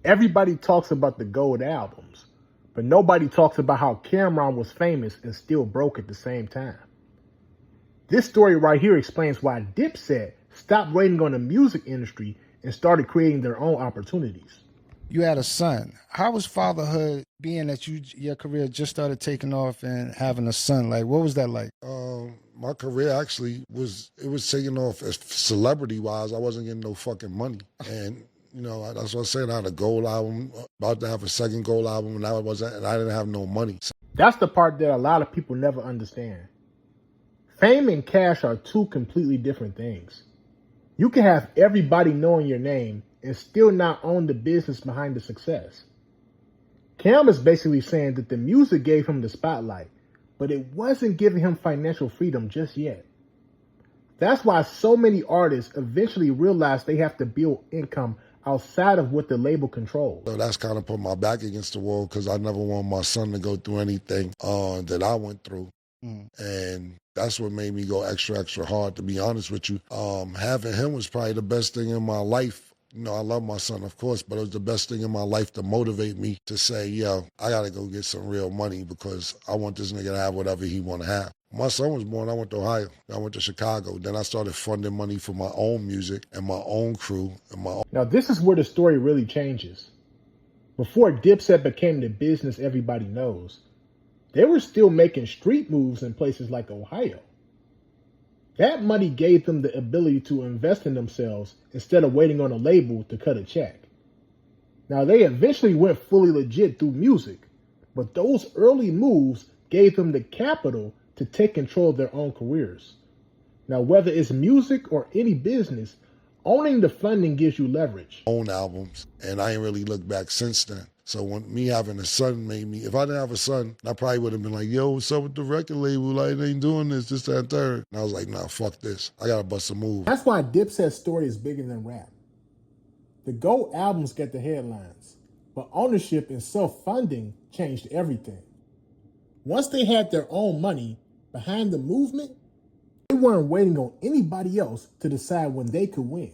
Everybody talks about the gold albums, but nobody talks about how Cameron was famous and still broke at the same time. This story right here explains why Dipset stopped waiting on the music industry and started creating their own opportunities. You had a son. How was fatherhood, being that your career just started taking off and having a son? Like, what was that like? My career actually was taking off as celebrity wise. I wasn't getting no fucking money, and that's what I said. I had a gold album, about to have a second gold album, and I didn't have no money. That's the part that a lot of people never understand. Fame and cash are two completely different things. You can have everybody knowing your name and still not own the business behind the success. Cam is basically saying that the music gave him the spotlight, but it wasn't giving him financial freedom just yet. That's why so many artists eventually realize they have to build income outside of what the label controls. So that's kind of put my back against the wall because I never want my son to go through anything that I went through. And that's what made me go extra, extra hard, to be honest with you. Having him was probably the best thing in my life. I love my son, of course, but it was the best thing in my life to motivate me to say, yo, I got to go get some real money because I want this nigga to have whatever he want to have. My son was born, I went to Ohio, I went to Chicago. Then I started funding money for my own music and my own crew. Now, this is where the story really changes. Before Dipset became the business everybody knows, they were still making street moves in places like Ohio. That money gave them the ability to invest in themselves instead of waiting on a label to cut a check. Now, they eventually went fully legit through music, but those early moves gave them the capital to take control of their own careers. Now, whether it's music or any business, owning the funding gives you leverage. Own albums, and I ain't really looked back since then. So when me having a son made me, if I didn't have a son, I probably would have been like, yo, what's up with the record label? Like, they ain't doing this, that, and third. And I was like, nah, fuck this. I gotta bust a move. That's why Dipset's story is bigger than rap. The gold albums get the headlines, but ownership and self-funding changed everything. Once they had their own money behind the movement, they weren't waiting on anybody else to decide when they could win.